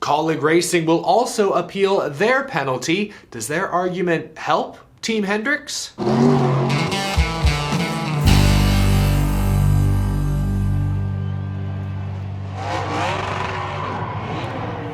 Kaulig Racing will also appeal their penalty. Does their argument help Team Hendricks?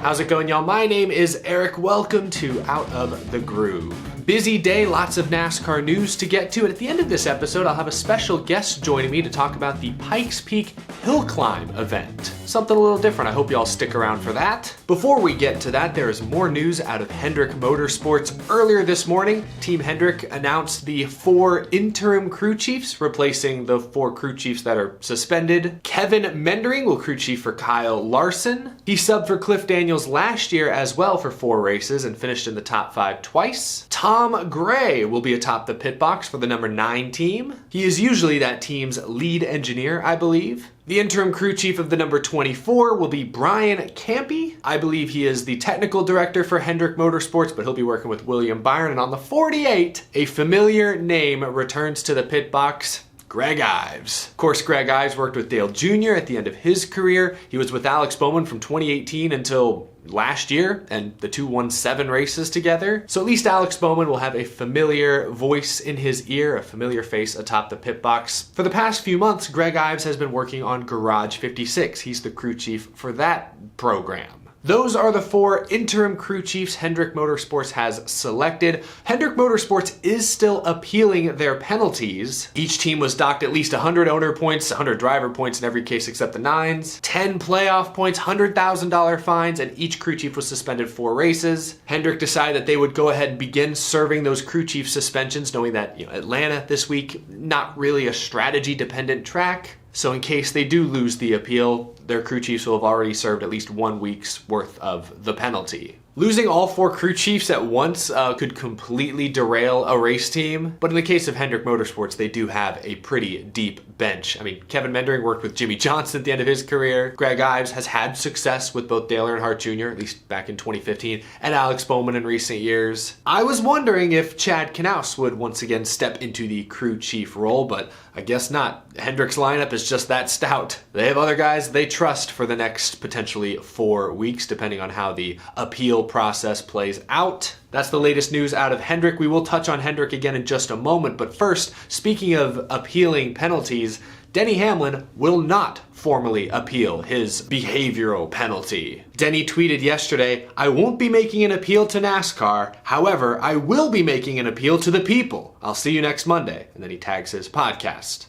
How's it going, y'all? My name is Eric. Welcome to Out of the Groove. Busy day, lots of NASCAR news to get to, and at the end of this episode, I'll have a special guest joining me to talk about the Pikes Peak Hill Climb event. Something a little different. I hope y'all stick around for that. Before we get to that, there is more news out of Hendrick Motorsports. Earlier this morning, Team Hendrick announced the 4 interim crew chiefs, replacing the 4 crew chiefs that are suspended. Kevin Mendering will crew chief for Kyle Larson. He subbed for Cliff Daniels last year as well for 4 races and finished in the top 5 twice. Tom Gray will be atop the pit box for the number 9 team. He is usually that team's lead engineer, I believe. The interim crew chief of the number 24 will be Brian Campy. I believe he is the technical director for Hendrick Motorsports, but he'll be working with William Byron. And on the 48, a familiar name returns to the pit box. Greg Ives. Of course, Greg Ives worked with Dale Jr. at the end of his career. He was with Alex Bowman from 2018 until last year, and the two won 7 races together. So at least Alex Bowman will have a familiar voice in his ear, a familiar face atop the pit box. For the past few months, Greg Ives has been working on Garage 56. He's the crew chief for that program. Those are the 4 interim crew chiefs Hendrick Motorsports has selected. Hendrick Motorsports is still appealing their penalties. Each team was docked at least 100 owner points, 100 driver points in every case except the 9s, 10 playoff points, $100,000 fines, and each crew chief was suspended 4 races. Hendrick decided that they would go ahead and begin serving those crew chief suspensions, knowing that Atlanta this week, not really a strategy-dependent track. So in case they do lose the appeal, their crew chiefs will have already served at least 1 week's worth of the penalty. Losing all 4 crew chiefs at once could completely derail a race team, but in the case of Hendrick Motorsports, they do have a pretty deep bench. I mean, Kevin Mendering worked with Jimmy Johnson at the end of his career. Greg Ives has had success with both Dale Earnhardt Jr., at least back in 2015, and Alex Bowman in recent years. I was wondering if Chad Knaus would once again step into the crew chief role, but I guess not. Hendrick's lineup is just that stout. They have other guys they trust for the next potentially 4 weeks, depending on how the appeal process plays out. That's the latest news out of Hendrick. We will touch on Hendrick again in just a moment, but first, speaking of appealing penalties, Denny Hamlin will not formally appeal his behavioral penalty. Denny tweeted yesterday, "I won't be making an appeal to NASCAR. However, I will be making an appeal to the people. I'll see you next Monday." And then he tags his podcast.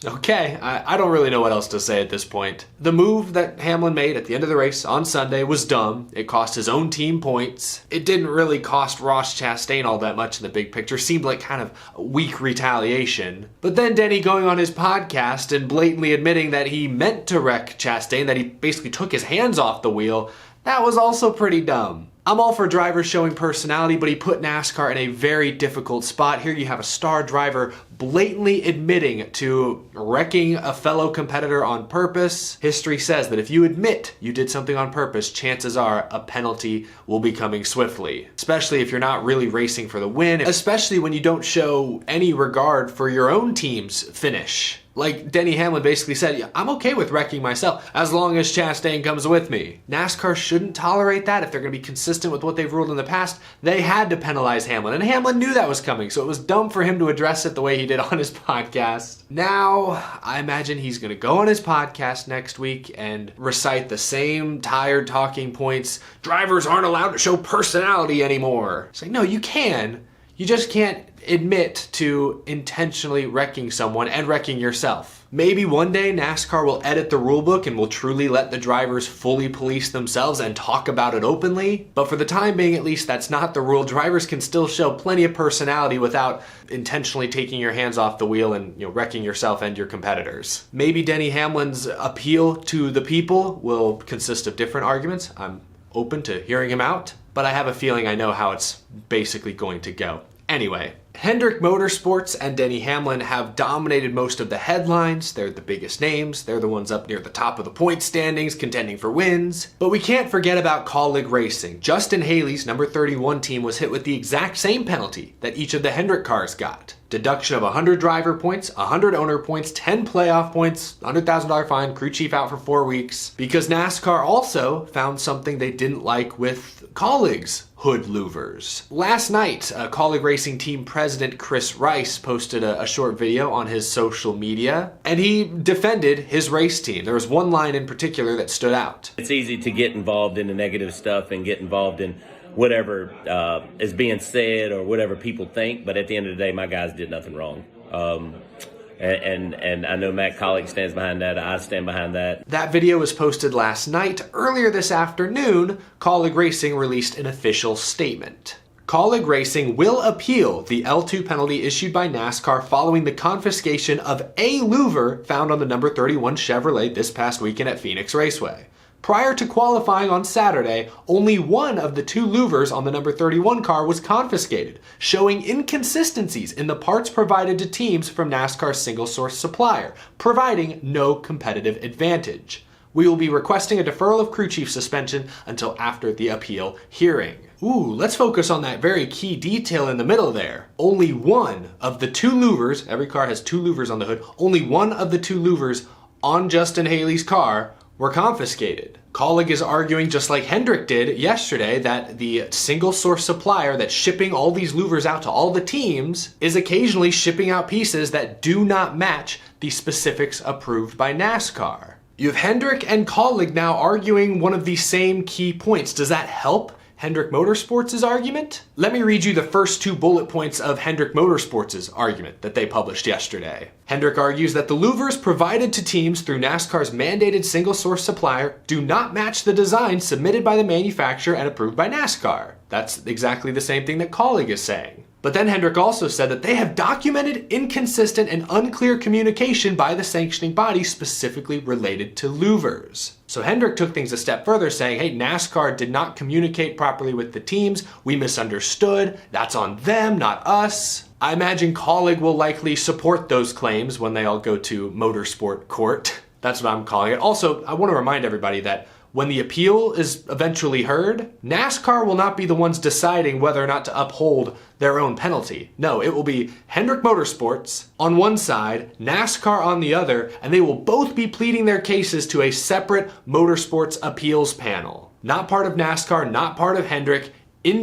Okay, I don't really know what else to say at this point. The move that Hamlin made at the end of the race on Sunday was dumb. It cost his own team points. It didn't really cost Ross Chastain all that much in the big picture. Seemed like kind of weak retaliation. But then Denny going on his podcast and blatantly admitting that he meant to wreck Chastain, that he basically took his hands off the wheel, that was also pretty dumb. I'm all for drivers showing personality, but he put NASCAR in a very difficult spot. Here you have a star driver blatantly admitting to wrecking a fellow competitor on purpose. History says that if you admit you did something on purpose, chances are a penalty will be coming swiftly. Especially if you're not really racing for the win, especially when you don't show any regard for your own team's finish. Like Denny Hamlin basically said, I'm okay with wrecking myself as long as Chastain comes with me. NASCAR shouldn't tolerate that if they're going to be consistent with what they've ruled in the past. They had to penalize Hamlin, and Hamlin knew that was coming, so it was dumb for him to address it the way he did on his podcast. Now, I imagine he's going to go on his podcast next week and recite the same tired talking points. Drivers aren't allowed to show personality anymore. It's like, no, you can. You just can't admit to intentionally wrecking someone and wrecking yourself. Maybe one day NASCAR will edit the rulebook and will truly let the drivers fully police themselves and talk about it openly. But for the time being, at least, that's not the rule. Drivers can still show plenty of personality without intentionally taking your hands off the wheel and wrecking yourself and your competitors. Maybe Denny Hamlin's appeal to the people will consist of different arguments. I'm open to hearing him out, but I have a feeling I know how it's basically going to go. Anyway, Hendrick Motorsports and Denny Hamlin have dominated most of the headlines. They're the biggest names. They're the ones up near the top of the point standings, contending for wins. But we can't forget about Kaulig Racing. Justin Haley's number 31 team was hit with the exact same penalty that each of the Hendrick cars got. Deduction of 100 driver points, 100 owner points, 10 playoff points, $100,000 fine, crew chief out for 4 weeks. Because NASCAR also found something they didn't like with Kaulig's hood louvers. Last night, Kaulig Racing Team President Chris Rice posted a short video on his social media, and he defended his race team. There was one line in particular that stood out. It's easy to get involved in the negative stuff and get involved in whatever is being said or whatever people think, but at the end of the day, my guys did nothing wrong. And I know Matt Kaulig stands behind that. I stand behind that. That video was posted last night. Earlier this afternoon, Kaulig Racing released an official statement. Kaulig Racing will appeal the L2 penalty issued by NASCAR following the confiscation of a louver found on the number 31 Chevrolet this past weekend at Phoenix Raceway. Prior to qualifying on Saturday, only one of the 2 louvers on the number 31 car was confiscated, showing inconsistencies in the parts provided to teams from NASCAR's single-source supplier, providing no competitive advantage. We will be requesting a deferral of crew chief suspension until after the appeal hearing. Ooh, let's focus on that very key detail in the middle there. Only one of the 2 louvers, every car has 2 louvers on the hood, only one of the 2 louvers on Justin Haley's car were confiscated. Kaulig is arguing, just like Hendrick did yesterday, that the single source supplier that's shipping all these louvers out to all the teams is occasionally shipping out pieces that do not match the specifics approved by NASCAR. You have Hendrick and Kaulig now arguing one of the same key points. Does that help Hendrick Motorsports' argument? Let me read you the first 2 bullet points of Hendrick Motorsports' argument that they published yesterday. Hendrick argues that the louvers provided to teams through NASCAR's mandated single-source supplier do not match the design submitted by the manufacturer and approved by NASCAR. That's exactly the same thing that Kaulig is saying. But then Hendrick also said that they have documented inconsistent and unclear communication by the sanctioning body specifically related to louvers. So Hendrick took things a step further, saying, hey, NASCAR did not communicate properly with the teams. We misunderstood. That's on them, not us. I imagine Kaulig will likely support those claims when they all go to motorsport court. That's what I'm calling it. Also, I want to remind everybody that when the appeal is eventually heard, NASCAR will not be the ones deciding whether or not to uphold their own penalty. No, it will be Hendrick Motorsports on one side, NASCAR on the other, and they will both be pleading their cases to a separate motorsports appeals panel. Not part of NASCAR, not part of Hendrick, an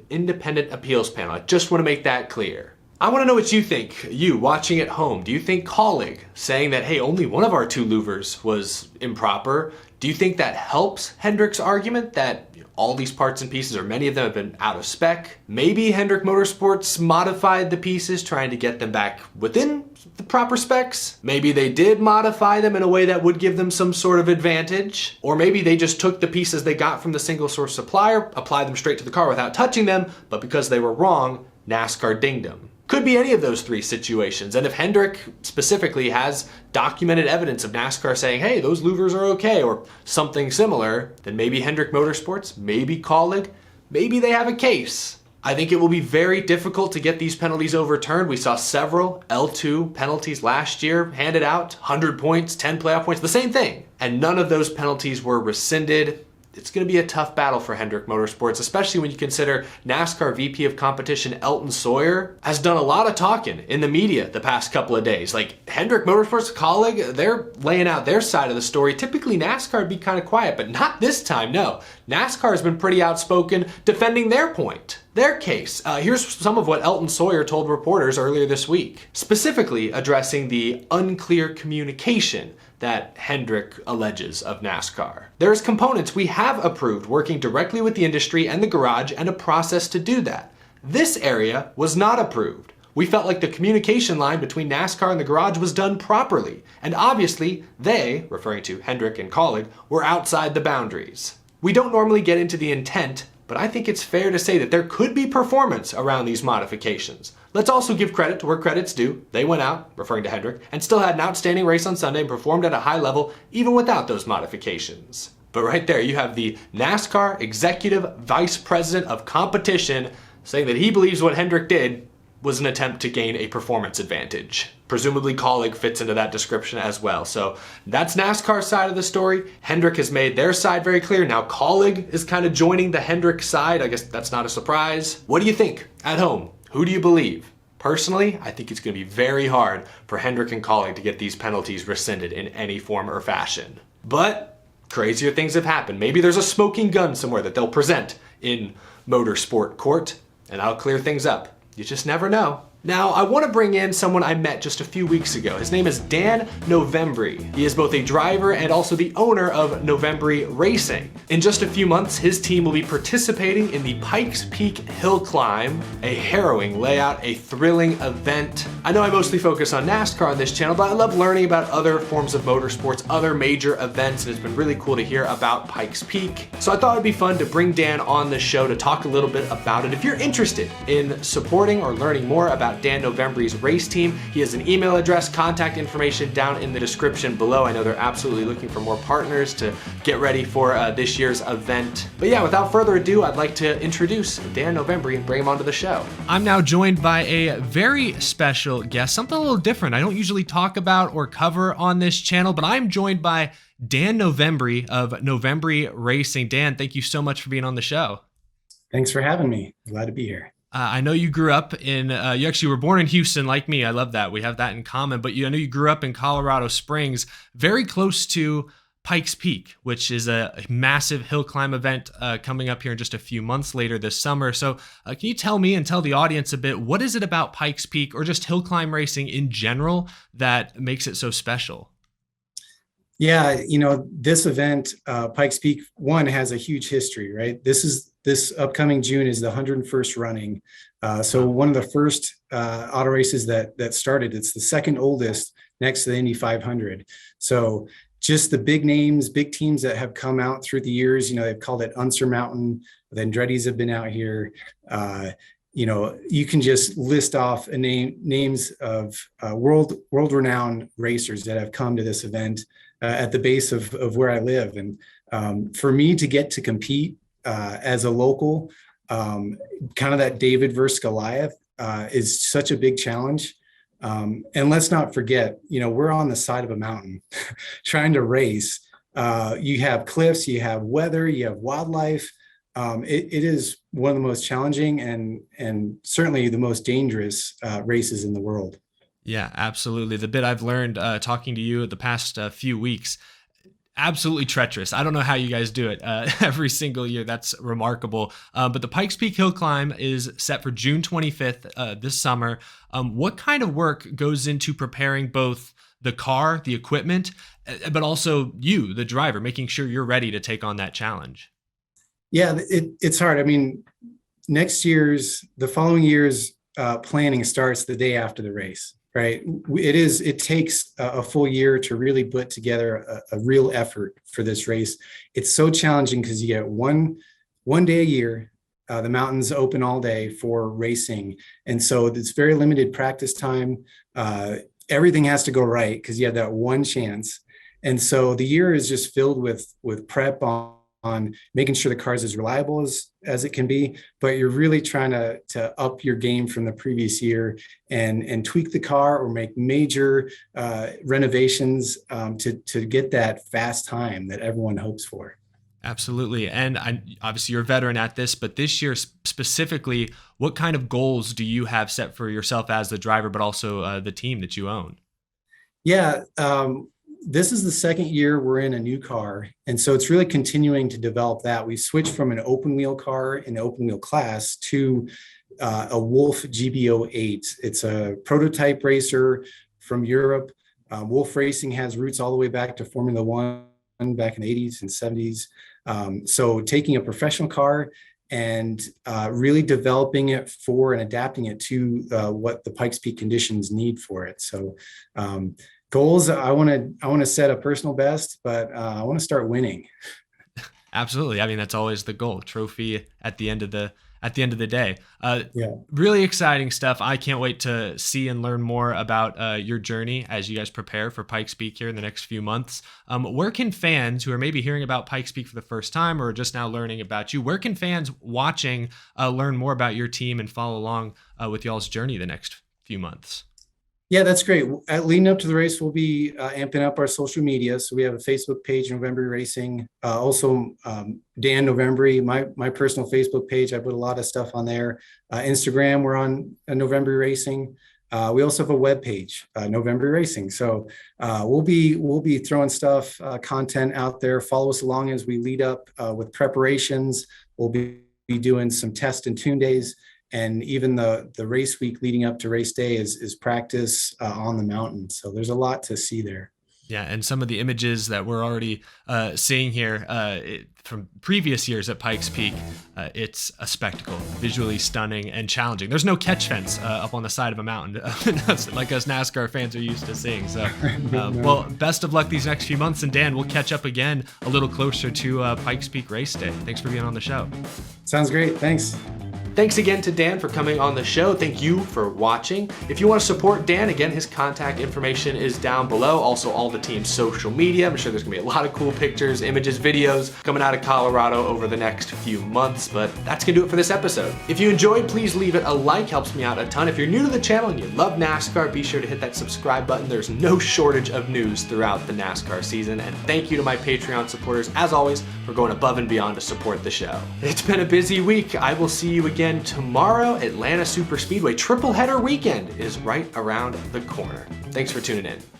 independent appeals panel. I just want to make that clear. I want to know what you think, you watching at home. Do you think Kaulig saying that, hey, only one of our 2 louvers was improper, do you think that helps Hendrick's argument that all these parts and pieces, or many of them, have been out of spec? Maybe Hendrick Motorsports modified the pieces, trying to get them back within the proper specs. Maybe they did modify them in a way that would give them some sort of advantage. Or maybe they just took the pieces they got from the single source supplier, applied them straight to the car without touching them, but because they were wrong, NASCAR dinged them. Could be any of those 3 situations. And if Hendrick specifically has documented evidence of NASCAR saying, hey, those louvers are okay, or something similar, then maybe Hendrick Motorsports, maybe Kaulig, maybe they have a case. I think it will be very difficult to get these penalties overturned. We saw several L2 penalties last year handed out, 100 points, 10 playoff points, the same thing. And none of those penalties were rescinded. It's going to be a tough battle for Hendrick Motorsports, especially when you consider NASCAR VP of Competition Elton Sawyer has done a lot of talking in the media the past couple of days. Like Hendrick Motorsports, Kaulig, they're laying out their side of the story. Typically NASCAR would be kind of quiet, but not this time, no. NASCAR has been pretty outspoken defending their point, their case. Here's some of what Elton Sawyer told reporters earlier this week, specifically addressing the unclear communication that Hendrick alleges of NASCAR. There's components we have approved working directly with the industry and the garage and a process to do that. This area was not approved. We felt like the communication line between NASCAR and the garage was done properly, and obviously they, referring to Hendrick and Kaulig, were outside the boundaries. We don't normally get into the intent, but I think it's fair to say that there could be performance around these modifications. Let's also give credit to where credit's due. They went out, referring to Hendrick, and still had an outstanding race on Sunday and performed at a high level even without those modifications. But right there you have the NASCAR Executive Vice President of Competition saying that he believes what Hendrick did was an attempt to gain a performance advantage. Presumably Kaulig fits into that description as well. So that's NASCAR's side of the story. Hendrick has made their side very clear. Now Kaulig is kind of joining the Hendrick side. I guess that's not a surprise. What do you think at home? Who do you believe? Personally, I think it's going to be very hard for Hendrick and Kaulig to get these penalties rescinded in any form or fashion. But crazier things have happened. Maybe there's a smoking gun somewhere that they'll present in motorsport court, and that'll clear things up. You just never know. Now, I want to bring in someone I met just a few weeks ago. His name is Dan Novembre. He is both a driver and also the owner of Novembre Racing. In just a few months, his team will be participating in the Pikes Peak Hill Climb, a harrowing layout, a thrilling event. I know I mostly focus on NASCAR on this channel, but I love learning about other forms of motorsports, other major events, and it's been really cool to hear about Pikes Peak. So I thought it'd be fun to bring Dan on the show to talk a little bit about it. If you're interested in supporting or learning more about Dan Novembre's race team, he has an email address, contact information down in the description below. I know they're absolutely looking for more partners to get ready for this year's event. But yeah, without further ado, I'd like to introduce Dan Novembre and bring him onto the show. I'm now joined by a very special guest, something a little different I don't usually talk about or cover on this channel, but I'm joined by Dan Novembre of Novembre Racing. Dan, thank you so much for being on the show. Thanks for having me. Glad to be here. I know you grew up in, you actually were born in Houston like me. I love that. We have that in common. But I know you grew up in Colorado Springs, very close to Pikes Peak, which is a massive hill climb event coming up here in just a few months later this summer. So can you tell me and tell the audience a bit, what is it about Pikes Peak or just hill climb racing in general that makes it so special? Yeah, this event, Pikes Peak, one, has a huge history, right? This upcoming June is the 101st running. So one of the first auto races that started. It's the second oldest next to the Indy 500. So just the big names, big teams that have come out through the years, they've called it Unser Mountain. The Andretti's have been out here. You can just list off names of world-renowned racers that have come to this event at the base of where I live. And for me to get to compete as a local, kind of that David versus Goliath is such a big challenge. And let's not forget, we're on the side of a mountain trying to race. You have cliffs, you have weather, you have wildlife. It is one of the most challenging and certainly the most dangerous races in the world. Yeah, absolutely. The bit I've learned talking to you the past few weeks, absolutely treacherous. I don't know how you guys do it every single year. That's remarkable. But the Pikes Peak Hill Climb is set for June 25th this summer. What kind of work goes into preparing both the car, the equipment, but also you, the driver, making sure you're ready to take on that challenge? Yeah, it's hard. I mean, the following year's planning starts the day after the race. Right. It takes a full year to really put together a real effort for this race. It's so challenging because you get one day a year. The mountains open all day for racing. And so it's very limited practice time. Everything has to go right because you have that one chance. And so the year is just filled with prep on making sure the car is as reliable as it can be, but you're really trying to up your game from the previous year and tweak the car or make major renovations to get that fast time that everyone hopes for. Absolutely. And obviously you're a veteran at this, but this year specifically, what kind of goals do you have set for yourself as the driver, but also the team that you own? Yeah. This is the second year we're in a new car. And so it's really continuing to develop that. We switched from an open wheel car in the open wheel class to a Wolf GBO8. It's a prototype racer from Europe. Wolf Racing has roots all the way back to Formula One back in the 80s and 70s. So taking a professional car and really developing it for and adapting it to what the Pikes Peak conditions need for it. So goals, I want to set a personal best, but I want to start winning. Absolutely. I mean, that's always the goal. Trophy at the end of the day. Yeah. Really exciting stuff. I can't wait to see and learn more about your journey as you guys prepare for Pikes Peak here in the next few months. Where can fans who are maybe hearing about Pikes Peak for the first time or just now learning about you, where can fans watching learn more about your team and follow along with y'all's journey the next few months? Yeah, that's great. Leading up to the race, we'll be amping up our social media. So we have a Facebook page, Novembre Racing. Also, Dan Novembre, my personal Facebook page. I put a lot of stuff on there. Instagram, we're on Novembre Racing. We also have a web page, Novembre Racing. So we'll be throwing stuff, content out there. Follow us along as we lead up with preparations. We'll be doing some test and tune days. And even the race week leading up to race day is practice on the mountain. So there's a lot to see there. Yeah, and some of the images that we're already seeing here from previous years at Pikes Peak, it's a spectacle, visually stunning and challenging. There's no catch fence up on the side of a mountain, like us NASCAR fans are used to seeing. So, well, best of luck these next few months. And Dan, we'll catch up again a little closer to Pikes Peak race day. Thanks for being on the show. Sounds great. Thanks. Thanks again to Dan for coming on the show. Thank you for watching. If you want to support Dan, again, his contact information is down below. Also, all the team's social media. I'm sure there's going to be a lot of cool pictures, images, videos coming out of Colorado over the next few months, but that's going to do it for this episode. If you enjoyed, please leave it a like. Helps me out a ton. If you're new to the channel and you love NASCAR, be sure to hit that subscribe button. There's no shortage of news throughout the NASCAR season. And thank you to my Patreon supporters, as always, for going above and beyond to support the show. It's been a busy week. I will see you again tomorrow. Atlanta Superspeedway triple header weekend is right around the corner. Thanks for tuning in.